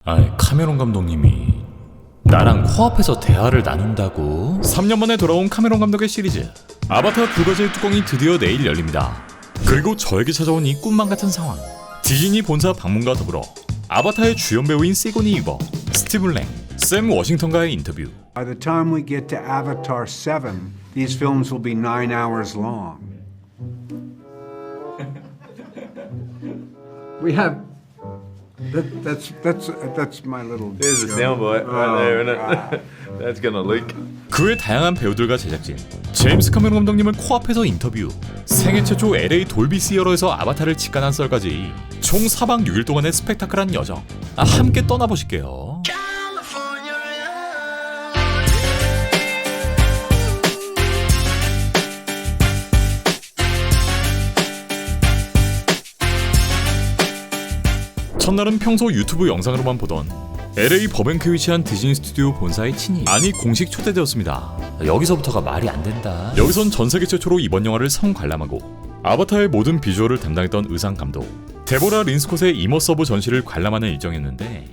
카메론 감독님이 나랑 코앞에서 대화를 나눈다고? 3년 만에 돌아온 카메론 감독의 시리즈 아바타 불가제의 뚜껑이 드디어 내일 열립니다. 그리고 저에게 찾아온 이 꿈만 같은 상황. 디즈니 본사 방문과 더불어 아바타의 주연 배우인 시고니 위버, 스티븐 랭, 샘 워싱턴과의 인터뷰. By the time we get to Avatar 7, these films will be 9 hours long. We have that's my little. There's a soundbite right there, isn't it? That's gonna leak. 그 외 다양한 배우들과 제작진, 제임스 카메론 감독님을 코앞에서 인터뷰, 생애 최초 LA 돌비 시어러에서 아바타를 직관한 썰까지 총 4박 6일 동안의 스펙타클한 여정. 함께 떠나보실게요. 첫날은 평소 유튜브 영상으로만 보던 LA 버뱅크에 위치한 디즈니 스튜디오 본사의 친입, 아니 공식 초대되었습니다. 여기서부터가 말이 안 된다. 여기선 전 세계 최초로 이번 영화를 성관람하고 아바타의 모든 비주얼을 담당했던 의상 감독 데보라 린스콧의 이머서브 전시를 관람하는 일정이었는데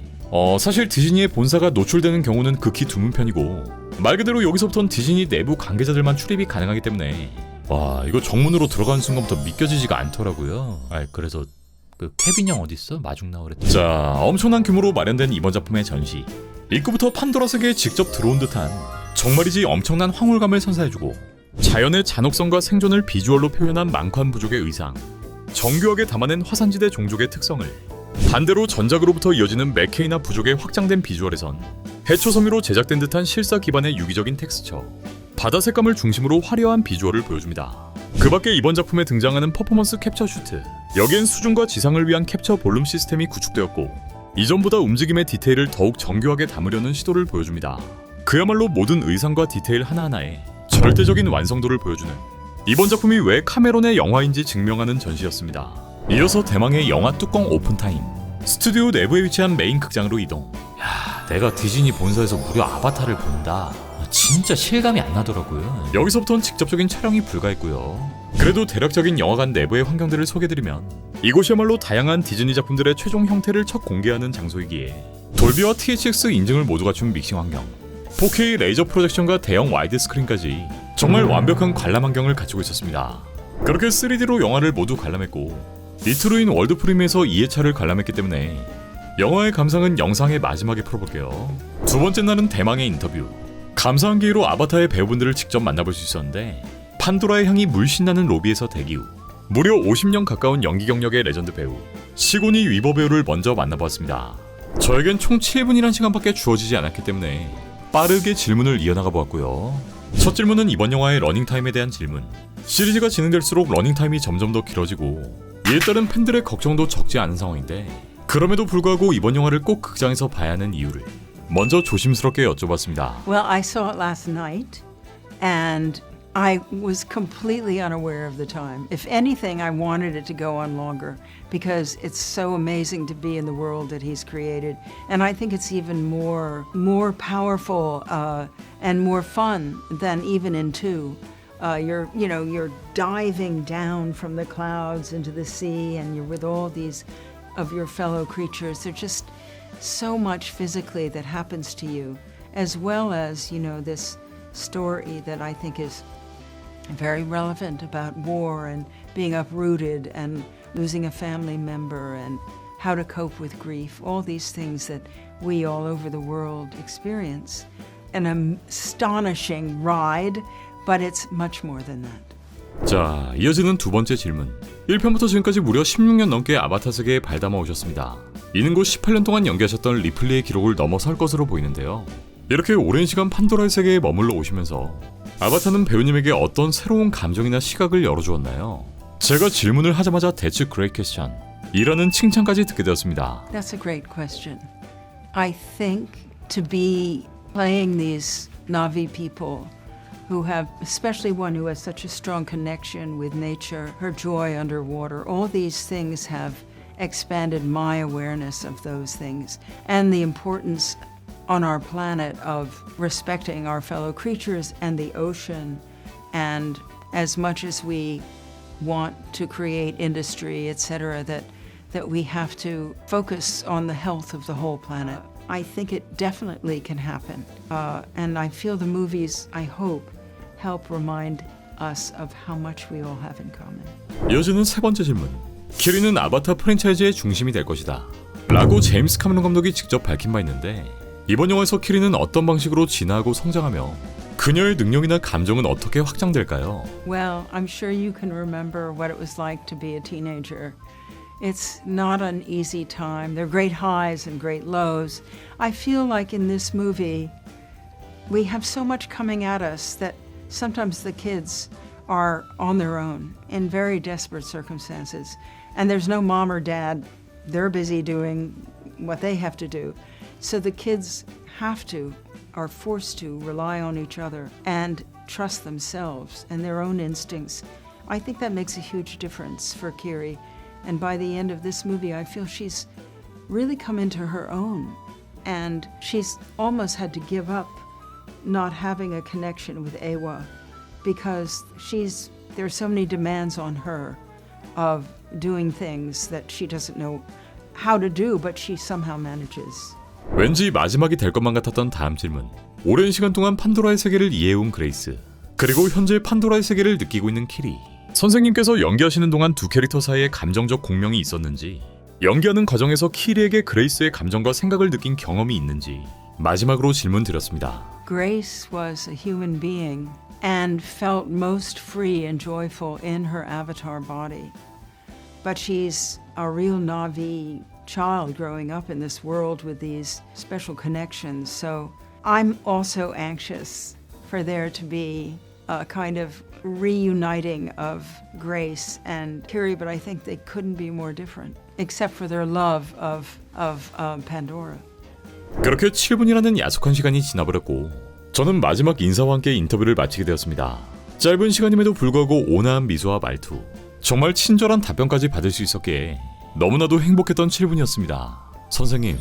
사실 디즈니의 본사가 노출되는 경우는 극히 드문 편이고 말 그대로 여기서부터는 디즈니 내부 관계자들만 출입이 가능하기 때문에 와 이거 정문으로 들어가는 순간부터 믿겨지지가 않더라고요. 그래서 그 케빈 형 어딨어? 마중 나오랬더니. 자, 엄청난 규모로 마련된 이번 작품의 전시. 입구부터 판도라 세계에 직접 들어온 듯한 정말이지 엄청난 황홀감을 선사해주고 자연의 잔혹성과 생존을 비주얼로 표현한 망관 부족의 의상, 정교하게 담아낸 화산지대 종족의 특성을 반대로 전작으로부터 이어지는 맥케이나 부족의 확장된 비주얼에선 해초 섬유로 제작된 듯한 실사 기반의 유기적인 텍스처, 바다 색감을 중심으로 화려한 비주얼을 보여줍니다. 그 밖에 이번 작품에 등장하는 퍼포먼스 캡처 슈트, 여기엔 수중과 지상을 위한 캡처 볼륨 시스템이 구축되었고 이전보다 움직임의 디테일을 더욱 정교하게 담으려는 시도를 보여줍니다. 그야말로 모든 의상과 디테일 하나하나에 절대적인 완성도를 보여주는 이번 작품이 왜 카메론의 영화인지 증명하는 전시였습니다. 이어서 대망의 영화 뚜껑 오픈타임, 스튜디오 내부에 위치한 메인 극장으로 이동. 내가 디즈니 본사에서 무려 아바타를 본다. 진짜 실감이 안 나더라고요. 여기서부터는 직접적인 촬영이 불가했고요. 그래도 대략적인 영화관 내부의 환경들을 소개드리면 이곳이야말로 다양한 디즈니 작품들의 최종 형태를 첫 공개하는 장소이기에 돌비와 THX 인증을 모두 갖춘 믹싱 환경, 4K 레이저 프로젝션과 대형 와이드 스크린까지 정말 완벽한 관람 환경을 갖추고 있었습니다. 그렇게 3D로 영화를 모두 관람했고 이틀 후인 월드 프리미어에서 2회차를 관람했기 때문에 영화의 감상은 영상의 마지막에 풀어볼게요. 두 번째 날은 대망의 인터뷰. 감사한 기회로 아바타의 배우분들을 직접 만나볼 수 있었는데 판도라의 향이 물씬 나는 로비에서 대기 후 무려 50년 가까운 연기 경력의 레전드 배우 시고니 위버 배우를 먼저 만나보았습니다. 저에겐 총 7분이란 시간밖에 주어지지 않았기 때문에 빠르게 질문을 이어나가 보았고요. 첫 질문은 이번 영화의 러닝타임에 대한 질문. 시리즈가 진행될수록 러닝타임이 점점 더 길어지고 이에 따른 팬들의 걱정도 적지 않은 상황인데 그럼에도 불구하고 이번 영화를 꼭 극장에서 봐야 하는 이유를 먼저 조심스럽게 여쭤봤습니다. Well, I saw it last night, and I was completely unaware of the time. If anything, I wanted it to go on longer because it's so amazing to be in the world that he's created, and I think it's even more powerful and more fun than even in 2. You're diving down from the clouds into the sea, and you're with all these of your fellow creatures. They're just so much physically that happens to you, as well as, this story that I think is very relevant about war and being uprooted and losing a family member and how to cope with grief, all these things that we all over the world experience. An astonishing ride, but it's much more than that. 자, 이어지는 두 번째 질문. 1편부터 지금까지 무려 16년 넘게 아바타 세계에 발담아 오셨습니다. 이는 곧 18년 동안 연기하셨던 리플리의 기록을 넘어설 것으로 보이는데요. 이렇게 오랜 시간 판도라의 세계에 머물러 오시면서 아바타는 배우님에게 어떤 새로운 감정이나 시각을 열어주었나요? 제가 질문을 하자마자 That's a great question 이라는 칭찬까지 듣게 되었습니다. That's a great question. I think to be playing these Na'vi people who have, especially one who has such a strong connection with nature, her joy underwater, all these things have expanded my awareness of those things and the importance on our planet of respecting our fellow creatures and the ocean. And as much as we want to create industry, etc., that that we have to focus on the health of the whole planet. I think it definitely can happen. And I feel the movies, I hope, help remind us of how much we all have in common. 이어지는 세 번째 질문. 키리는 아바타 프랜차이즈의 중심이 될 것이다 라고 제임스 카메론 감독이 직접 밝힌 바 있는데 이번 영화에서 키리는 어떤 방식으로 진화하고 성장하며 그녀의 능력이나 감정은 어떻게 확장될까요? Well, I'm sure you can remember what it was like to be a teenager. It's not an easy time. There are great highs and great lows. I feel like in this movie, we have so much coming at us that sometimes the kids are on their own in very desperate circumstances. And there's no mom or dad. They're busy doing what they have to do. So the kids are forced to rely on each other and trust themselves and their own instincts. I think that makes a huge difference for Kiri. And by the end of this movie, I feel she's really come into her own. And she's almost had to give up not having a connection with Ewa because there's so many demands on her of doing things that she doesn't know how to do, but she somehow manages. 왠지 마지막이 될 것만 같았던 다음 질문. 오랜 시간 동안 판도라의 세계를 이해해온 그레이스, 그리고 현재 판도라의 세계를 느끼고 있는 키리. 선생님께서 연기하시는 동안 두 캐릭터 사이에 감정적 공명이 있었는지, 연기하는 과정에서 키리에게 그레이스의 감정과 생각을 느낀 경험이 있는지 마지막으로 질문 드렸습니다. Grace was a human being and felt most free and joyful in her avatar body. But she's a real Na'vi child growing up in this world with these special connections. So I'm also anxious for there to be a kind of reuniting of Grace and Kiri, but I think they couldn't be more different, except for their love of Pandora. 그렇게 7분이라는 야속한 시간이 지나버렸고 저는 마지막 인사와 함께 인터뷰를 마치게 되었습니다. 짧은 시간임에도 불구하고 온화한 미소와 말투, 정말 친절한 답변까지 받을 수 있었기에 너무나도 행복했던 7분이었습니다. 선생님,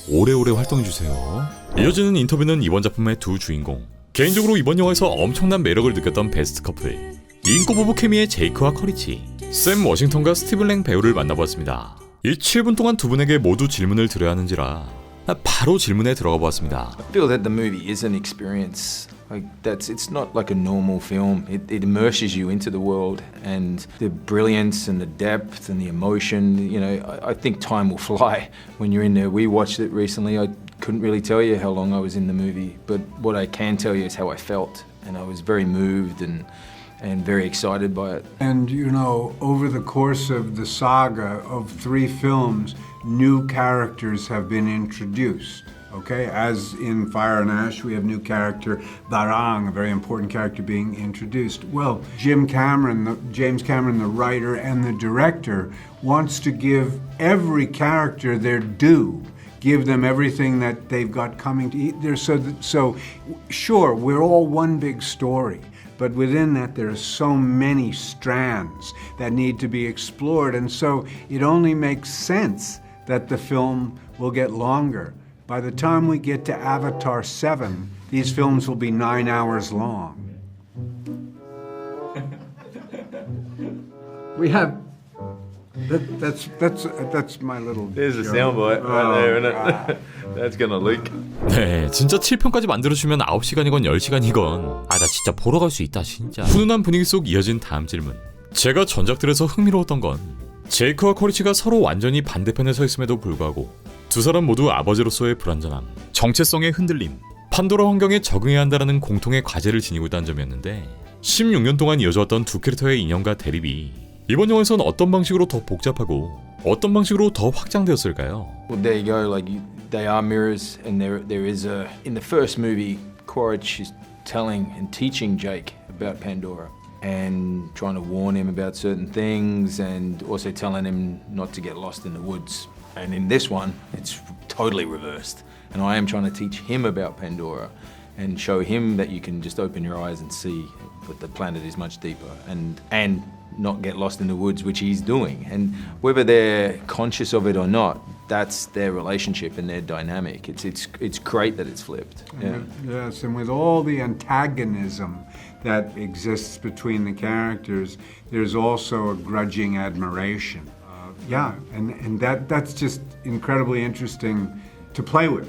오래오래 활동해주세요. 이어지는 인터뷰는 이번 작품의 두 주인공, 개인적으로 이번 영화에서 엄청난 매력을 느꼈던 베스트 커플, 인고 부부 케미의 제이크와 커리치, 샘 워싱턴과 스티븐 랭 배우를 만나보았습니다. 이 7분 동안 두 분에게 모두 질문을 드려야 하는지라 바로 질문에 들어가 보았습니다. I feel that the movie is an experience. It's not like a normal film. It immerses you into the world, and the brilliance and the depth and the emotion. You know, I think time will fly when you're in there. We watched it recently. I couldn't really tell you how long I was in the movie, but what I can tell you is how I felt, and I was very moved and very excited by it. And you know, over the course of the saga of 3 films, new characters have been introduced. Okay, as in Fire and Ash, we have new character Barang, a very important character being introduced. Well, James Cameron, the writer and the director, wants to give every character their due. Give them everything that they've got coming to eat there. So sure, we're all one big story. But within that, there are so many strands that need to be explored. And so it only makes sense that the film will get longer. By the time we get to Avatar 7, these films will be 9 hours long. We have... That's my little... There's a joke. soundbite right there, isn't it? That's gonna leak. 네, 진짜 7편까지 만들어주면 9시간이건 10시간이건 나 진짜 보러 갈 수 있다 진짜. 훈훈한 분위기 속 이어진 다음 질문. 제가 전작들에서 흥미로웠던 건 제이크와 커리치가 서로 완전히 반대편에 서 있음에도 불구하고 두 사람 모두 아버지로서의 불완전함, 정체성의 흔들림, 판도라 환경에 적응해야 한다는 공통의 과제를 지니고 있다는 점이었는데 16년 동안 이어져왔던 두 캐릭터의 인연과 대립이 이번 영화에서는 어떤 방식으로 더 복잡하고 어떤 방식으로 더 확장되었을까요? Well, there you go. They are mirrors, and there is in the first movie, Quaritch is telling and teaching Jake about Pandora and trying to warn him about certain things, and also telling him not to get lost in the woods. And in this one, it's totally reversed, and I am trying to teach him about Pandora and show him that you can just open your eyes and see that the planet is much deeper, and not get lost in the woods, which he's doing. And whether they're conscious of it or not, that's their relationship and their dynamic. It's great that it's flipped. Yeah. Yes, and with all the antagonism that exists between the characters, there's also a grudging admiration. Yeah, and that's just incredibly interesting to play with,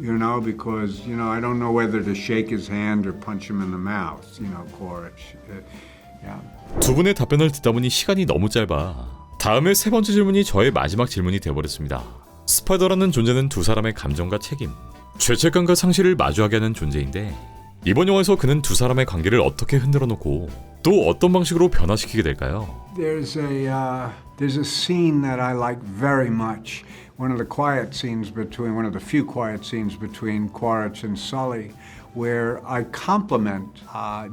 you know, because, you know, I don't know whether to shake his hand or punch him in the mouth, you know, Quaritch. Yeah. 두 분의 답변을 듣다 보니 시간이 너무 짧아 다음에 세 번째 질문이 저의 마지막 질문이 되어버렸습니다. 스파이더라는 존재는 두 사람의 감정과 책임, 죄책감과 상실을 마주하게 하는 존재인데 이번 영화에서 그는 두 사람의 관계를 어떻게 흔들어 놓고 또 어떤 방식으로 변화시키게 될까요? There's a scene that I like very much. One of the few quiet scenes between Quaritch and Sully, where I compliment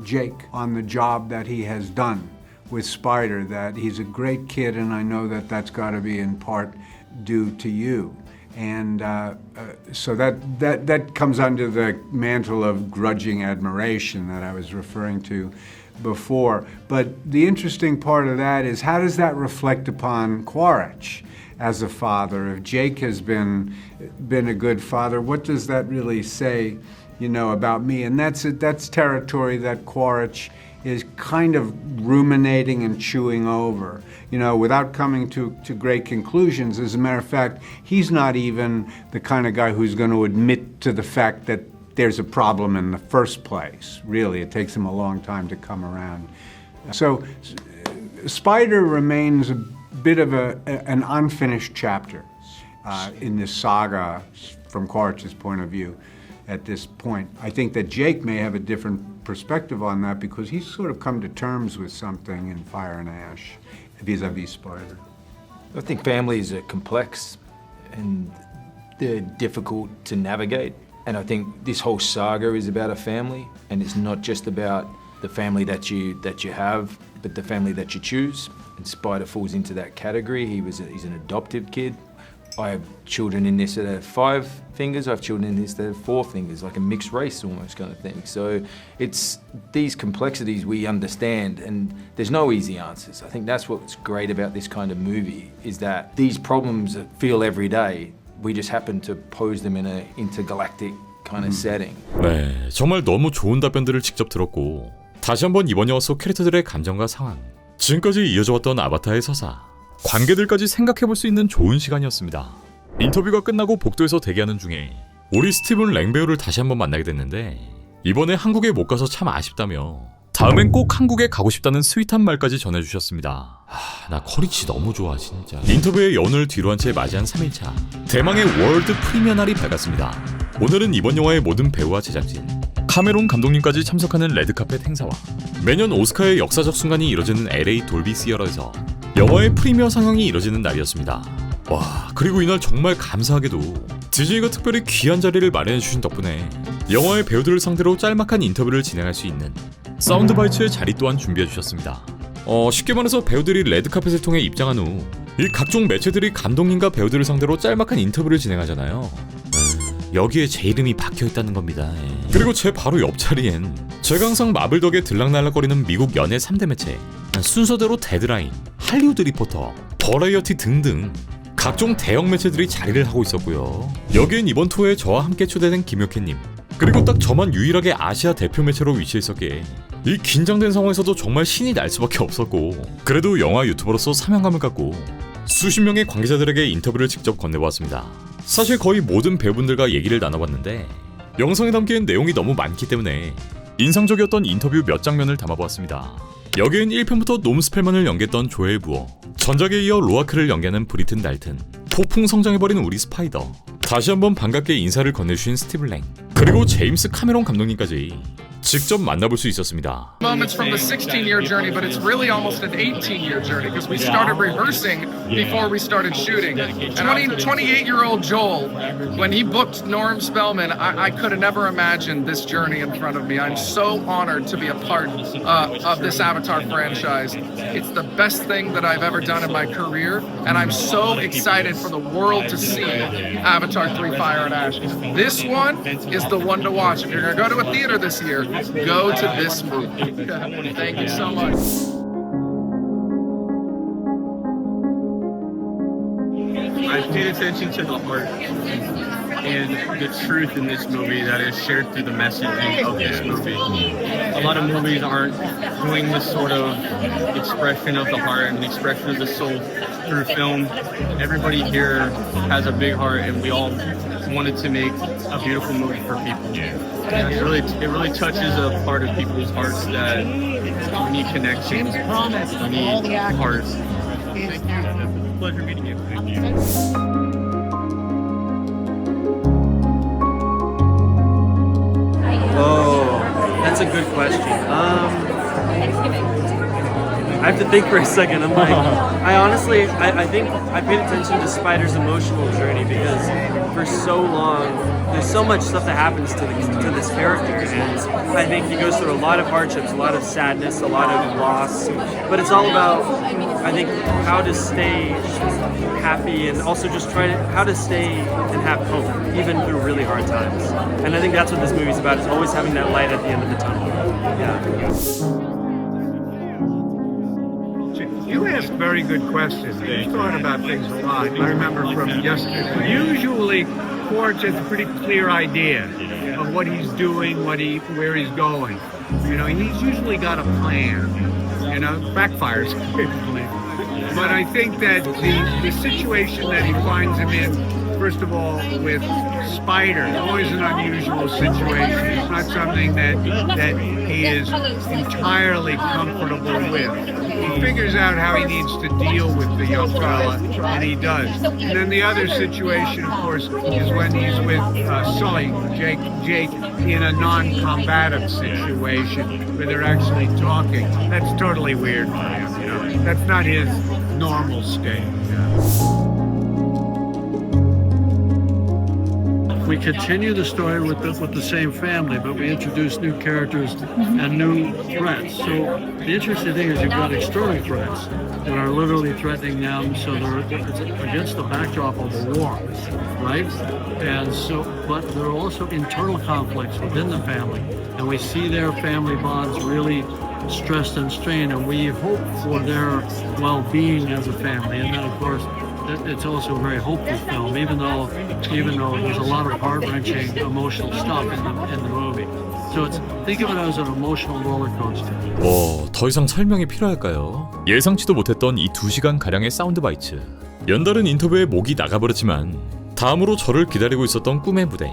Jake on the job that he has done with Spider. That he's a great kid, and I know that that's got to be in part due to you. And so that comes under the mantle of grudging admiration that I was referring to before. But the interesting part of that is, how does that reflect upon Quaritch as a father? If Jake has been a good father, what does that really say, you know, about me? And that's territory that Quaritch is kind of ruminating and chewing over, you know, without coming to great conclusions. As a matter of fact, he's not even the kind of guy who's going to admit to the fact that there's a problem in the first place. Really, it takes him a long time to come around. So Spider remains a bit of an unfinished chapter in this saga from Quaritch's point of view at this point. I think that Jake may have a different perspective on that because he's sort of come to terms with something in Fire and Ash vis-a-vis Spider. I think families are complex and they're difficult to navigate. And I think this whole saga is about a family, and it's not just about the family that you have, but the family that you choose. And Spider falls into that category. He's an adopted kid. I have children in this that have 5 fingers. I have children in this that have 4 fingers, like a mixed race almost kind of thing. So it's these complexities we understand, and there's no easy answers. I think that's what's great about this kind of movie, is that these problems that feel every day, we just happen to pose them in an intergalactic kind of setting. 네, 정말 너무 좋은 답변들을 직접 들었고 다시 한번 이번 영화 속 캐릭터들의 감정과 상황, 지금까지 이어져왔던 아바타의 서사, 관계들까지 생각해볼 수 있는 좋은 시간이었습니다. 인터뷰가 끝나고 복도에서 대기하는 중에 우리 스티븐 랭 배우를 다시 한번 만나게 됐는데 이번에 한국에 못 가서 참 아쉽다며 다음엔 꼭 한국에 가고 싶다는 스윗한 말까지 전해주셨습니다. 나 커리치 너무 좋아 진짜. 인터뷰의 연을 뒤로 한 채 맞이한 3일차 대망의 월드 프리미어 날이 밝았습니다. 오늘은 이번 영화의 모든 배우와 제작진, 카메론 감독님까지 참석하는 레드카펫 행사와 매년 오스카의 역사적 순간이 이뤄지는 LA 돌비 시어터에서 영화의 프리미어 상영이 이뤄지는 날이었습니다. 와, 그리고 이날 정말 감사하게도 디즈니가 특별히 귀한 자리를 마련해주신 덕분에 영화의 배우들을 상대로 짤막한 인터뷰를 진행할 수 있는 사운드 바이츠의 자리 또한 준비해주셨습니다. 쉽게 말해서 배우들이 레드카펫을 통해 입장한 후 이 각종 매체들이 감독님과 배우들을 상대로 짤막한 인터뷰를 진행하잖아요. 여기에 제 이름이 박혀있다는 겁니다. 그리고 제 바로 옆자리엔 제가 항상 마블 덕에 들락날락거리는 미국 연예 3대 매체, 순서대로 데드라인, 할리우드 리포터, 버라이어티 등등 각종 대형 매체들이 자리를 하고 있었고요. 여기엔 이번 투어에 저와 함께 초대된 김효캐님, 그리고 딱 저만 유일하게 아시아 대표 매체로 위치했었기에 이 긴장된 상황에서도 정말 신이 날 수밖에 없었고, 그래도 영화 유튜버로서 사명감을 갖고 수십 명의 관계자들에게 인터뷰를 직접 건네보았습니다. 사실 거의 모든 배우분들과 얘기를 나눠봤는데 영상에 담긴 내용이 너무 많기 때문에 인상적이었던 인터뷰 몇 장면을 담아보았습니다. 여기엔 1편부터 놈 스펠만을 연기했던 조엘 부어, 전작에 이어 로아크를 연기하는 브리튼 달튼, 폭풍 성장해버린 우리 스파이더, 다시 한번 반갑게 인사를 건네주신 스티븐 랭, 그리고 제임스 카메론 감독님까지 직접 만나볼 수 있었습니다. Moments from the 16-year journey, but it's really almost an 18-year journey because we started rehearsing before we started shooting. 28-year-old Joel, when he booked Norm Spellman, I could have never imagined this journey in front of me. I'm so honored to be a part of this Avatar franchise. It's the best thing that I've ever done in my career, and I'm so excited for the world to see Avatar 3: Fire and Ash. This one is the one to watch. If you're going to go to a theater this year, go to this movie. Thank you so much. I paid attention to the heart. and the truth in this movie that is shared through the messaging of this movie. A lot of movies aren't doing this sort of expression of the heart and expression of the soul through film. Everybody here has a big heart, and we all wanted to make a beautiful movie for people. And it really touches a part of people's hearts that we need connection, we need hearts. Thank you. It's a pleasure meeting you. Oh, that's a good question. I have to think for a second. I'm like, I think I paid attention to Spider's emotional journey because for so long, there's so much stuff that happens to this character, and I think he goes through a lot of hardships, a lot of sadness, a lot of loss, but it's all about, I think, how to stay happy and also just how to stay and have hope, even through really hard times. And I think that's what this movie's about, is always having that light at the end of the tunnel. Yeah. You ask very good questions. You've thought about things a lot. I remember from yesterday. Usually, Quaritch has a pretty clear idea of what he's doing, where he's going. You know, he's usually got a plan. You know, backfires occasionally. But I think that the situation that he finds him in, first of all, with Spider, is always an unusual situation. It's not something that he is entirely comfortable with. He figures out how he needs to deal with the young fella, and he does. And then the other situation, of course, is when he's with Sully, Jake, in a non-combative situation where they're actually talking. That's totally weird for him, you know. That's not his normal state. We continue the story with the same family, but we introduce new characters and new threats. So the interesting thing is you've got external threats that are literally threatening them, so they're against the backdrop of a war, right? And so, but there are also internal conflicts within the family, and we see their family bonds really stressed and strained, and we hope for their well-being as a family. And then, of course, it's also a very hopeful film, even though there's a lot of heart-wrenching emotional stuff in the movie. So think of it as an emotional roller coaster. 더 이상 설명이 필요할까요? 예상치도 못했던 이 2시간 가량의 사운드 바이츠. 연달은 인터뷰에 목이 나가버렸지만 다음으로 저를 기다리고 있었던 꿈의 무대,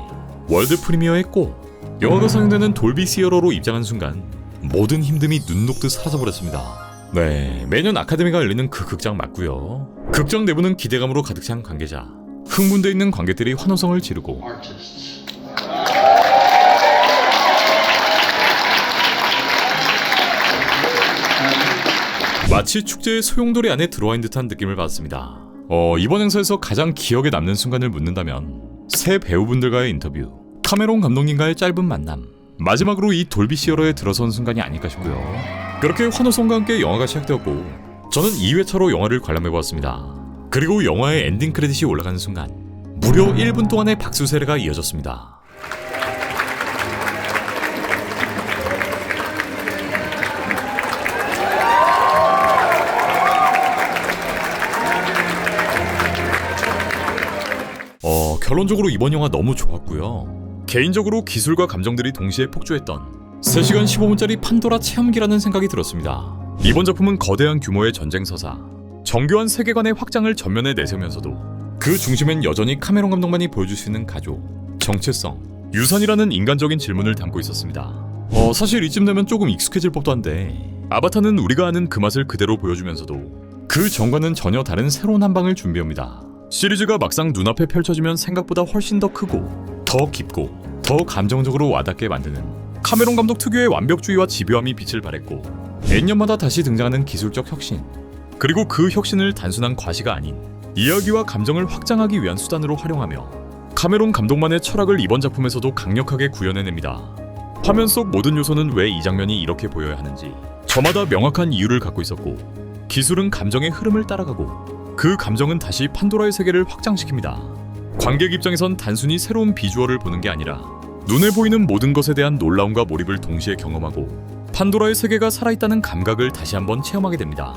월드 프리미어의 꽃. 영화가 상영되는 돌비 시어러로 입장한 순간 모든 힘듦이 눈 녹듯 사라져버렸습니다. 네, 매년 아카데미가 열리는 그 극장 맞고요. 극장 내부는 기대감으로 가득 찬 관계자, 흥분돼 있는 관객들이 환호성을 지르고 마치 축제의 소용돌이 안에 들어와 있는 듯한 느낌을 받았습니다. 이번 행사에서 가장 기억에 남는 순간을 묻는다면 새 배우분들과의 인터뷰, 카메론 감독님과의 짧은 만남, 마지막으로 이 돌비 시어러에 들어선 순간이 아닐까 싶고요. 그렇게 환호성과 함께 영화가 시작되었고 저는 2회차로 영화를 관람해보았습니다. 그리고 영화의 엔딩 크레딧이 올라가는 순간 무려 1분 동안의 박수 세례가 이어졌습니다. 결론적으로 이번 영화 너무 좋았고요. 개인적으로 기술과 감정들이 동시에 폭주했던 3시간 15분짜리 판도라 체험기라는 생각이 들었습니다. 이번 작품은 거대한 규모의 전쟁 서사, 정교한 세계관의 확장을 전면에 내세우면서도 그 중심엔 여전히 카메론 감독만이 보여줄 수 있는 가족, 정체성, 유산이라는 인간적인 질문을 담고 있었습니다. 사실 이쯤 되면 조금 익숙해질 법도 한데 아바타는 우리가 아는 그 맛을 그대로 보여주면서도 그 전과는 전혀 다른 새로운 한방을 준비합니다. 시리즈가 막상 눈앞에 펼쳐지면 생각보다 훨씬 더 크고 더 깊고 더 감정적으로 와닿게 만드는 카메론 감독 특유의 완벽주의와 집요함이 빛을 발했고 N년마다 다시 등장하는 기술적 혁신, 그리고 그 혁신을 단순한 과시가 아닌 이야기와 감정을 확장하기 위한 수단으로 활용하며 카메론 감독만의 철학을 이번 작품에서도 강력하게 구현해냅니다. 화면 속 모든 요소는 왜 이 장면이 이렇게 보여야 하는지 저마다 명확한 이유를 갖고 있었고 기술은 감정의 흐름을 따라가고 그 감정은 다시 판도라의 세계를 확장시킵니다. 관객 입장에선 단순히 새로운 비주얼을 보는 게 아니라 눈에 보이는 모든 것에 대한 놀라움과 몰입을 동시에 경험하고 판도라의 세계가 살아있다는 감각을 다시 한번 체험하게 됩니다.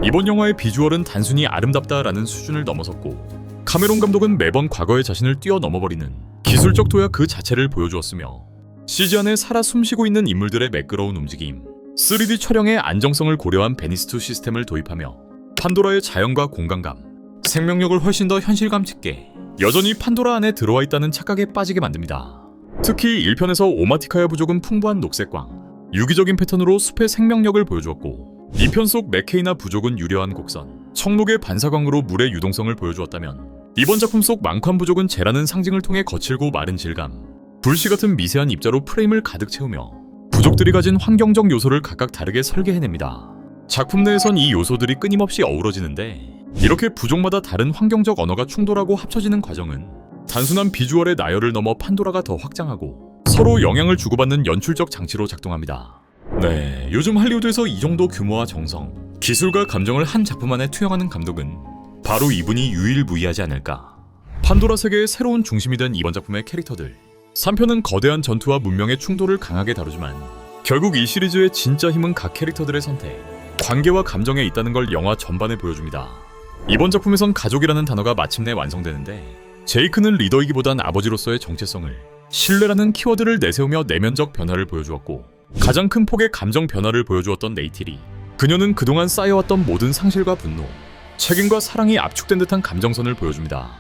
이번 영화의 비주얼은 단순히 아름답다라는 수준을 넘어섰고 카메론 감독은 매번 과거의 자신을 뛰어넘어버리는 기술적 도약 그 자체를 보여주었으며 CG 안에 살아 숨쉬고 있는 인물들의 매끄러운 움직임, 3D 촬영의 안정성을 고려한 베니스2 시스템을 도입하며 판도라의 자연과 공간감, 생명력을 훨씬 더 현실감 있게 여전히 판도라 안에 들어와 있다는 착각에 빠지게 만듭니다. 특히 1편에서 오마티카야 부족은 풍부한 녹색광, 유기적인 패턴으로 숲의 생명력을 보여주었고 2편 속 메케이나 부족은 유려한 곡선, 청록의 반사광으로 물의 유동성을 보여주었다면 이번 작품 속 망칸 부족은 재라는 상징을 통해 거칠고 마른 질감, 불씨 같은 미세한 입자로 프레임을 가득 채우며 부족들이 가진 환경적 요소를 각각 다르게 설계해냅니다. 작품 내에선 이 요소들이 끊임없이 어우러지는데 이렇게 부족마다 다른 환경적 언어가 충돌하고 합쳐지는 과정은 단순한 비주얼의 나열을 넘어 판도라가 더 확장하고 서로 영향을 주고받는 연출적 장치로 작동합니다. 네, 요즘 할리우드에서 이 정도 규모와 정성, 기술과 감정을 한 작품 안에 투영하는 감독은 바로 이분이 유일무이하지 않을까. 판도라 세계의 새로운 중심이 된 이번 작품의 캐릭터들. 3편은 거대한 전투와 문명의 충돌을 강하게 다루지만 결국 이 시리즈의 진짜 힘은 각 캐릭터들의 선택, 관계와 감정에 있다는 걸 영화 전반에 보여줍니다. 이번 작품에선 가족이라는 단어가 마침내 완성되는데 제이크는 리더이기보단 아버지로서의 정체성을, 신뢰라는 키워드를 내세우며 내면적 변화를 보여주었고 가장 큰 폭의 감정 변화를 보여주었던 네이티리. 그녀는 그동안 쌓여왔던 모든 상실과 분노, 책임과 사랑이 압축된 듯한 감정선을 보여줍니다.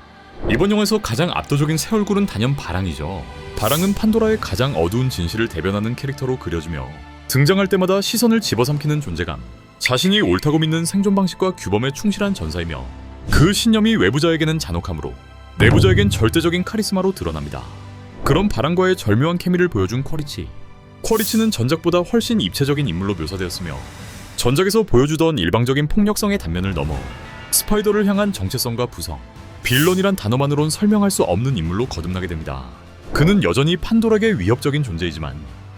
이번 영화에서 가장 압도적인 새 얼굴은 단연 바랑이죠. 바랑은 판도라의 가장 어두운 진실을 대변하는 캐릭터로 그려지며 등장할 때마다 시선을 집어삼키는 존재감, 자신이 옳다고 믿는 생존 방식과 규범에 충실한 전사이며 그 신념이 외부자에게는 잔혹함으로 내부자에겐 절대적인 카리스마로 드러납니다. 그런 바랑과의 절묘한 케미를 보여준 쿼리치. 쿼리치는 전작보다 훨씬 입체적인 인물로 묘사되었으며 전작에서 보여주던 일방적인 폭력성의 단면을 넘어 스파이더를 향한 정체성과 부성, 빌런이란 단어만으론 설명할 수 없는 인물로 거듭나게 됩니다. 그는 여전히 판도라에게 위협적인 존재이지만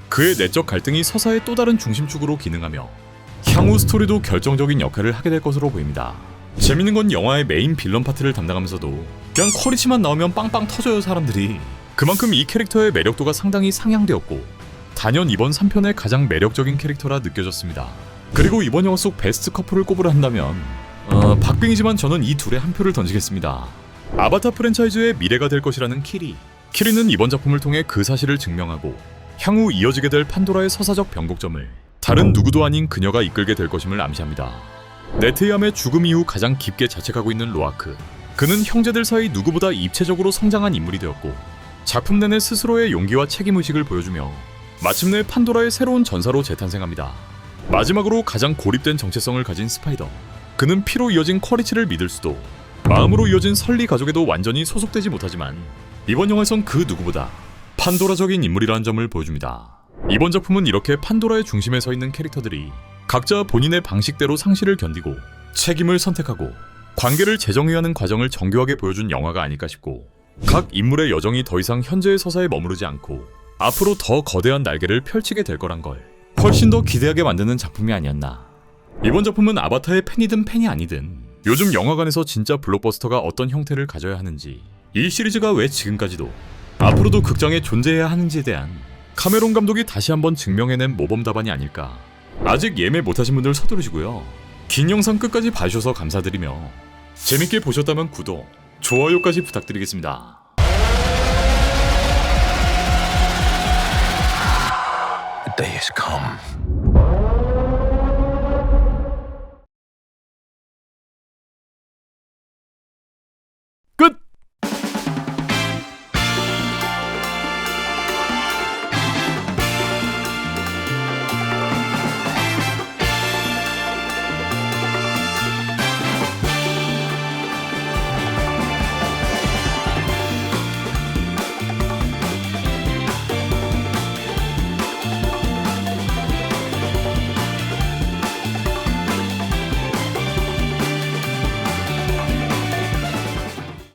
그의 내적 갈등이 서사의 또 다른 중심축으로 기능하며 향후 스토리도 결정적인 역할을 하게 될 것으로 보입니다. 재밌는 건 영화의 메인 빌런 파트를 담당하면서도 그냥 쿼리치만 나오면 빵빵 터져요 사람들이. 그만큼 이 캐릭터의 매력도가 상당히 상향되었고 단연 이번 3편의 가장 매력적인 캐릭터라 느껴졌습니다. 그리고 이번 영화 속 베스트 커플을 꼽으라 한다면 박빙이지만 저는 이 둘의 한 표를 던지겠습니다. 아바타 프랜차이즈의 미래가 될 것이라는 키리. 키리는 이번 작품을 통해 그 사실을 증명하고 향후 이어지게 될 판도라의 서사적 변곡점을 다른 누구도 아닌 그녀가 이끌게 될 것임을 암시합니다. 네트이암의 죽음 이후 가장 깊게 자책하고 있는 로아크. 그는 형제들 사이 누구보다 입체적으로 성장한 인물이 되었고 작품 내내 스스로의 용기와 책임의식을 보여주며 마침내 판도라의 새로운 전사로 재탄생합니다. 마지막으로 가장 고립된 정체성을 가진 스파이더. 그는 피로 이어진 쿼리치를 믿을 수도 마음으로 이어진 설리 가족에도 완전히 소속되지 못하지만 이번 영화에선 그 누구보다 판도라적인 인물이라는 점을 보여줍니다. 이번 작품은 이렇게 판도라의 중심에 서 있는 캐릭터들이 각자 본인의 방식대로 상실을 견디고 책임을 선택하고 관계를 재정의하는 과정을 정교하게 보여준 영화가 아닐까 싶고 각 인물의 여정이 더 이상 현재의 서사에 머무르지 않고 앞으로 더 거대한 날개를 펼치게 될 거란 걸 훨씬 더 기대하게 만드는 작품이 아니었나. 이번 작품은 아바타의 팬이든 팬이 아니든 요즘 영화관에서 진짜 블록버스터가 어떤 형태를 가져야 하는지, 이 시리즈가 왜 지금까지도 앞으로도 극장에 존재해야 하는지에 대한 카메론 감독이 다시 한번 증명해낸 모범 답안이 아닐까. 아직 예매 못하신 분들 서두르시고요. 긴 영상 끝까지 봐주셔서 감사드리며 재밌게 보셨다면 구독, 좋아요까지 부탁드리겠습니다. The day has come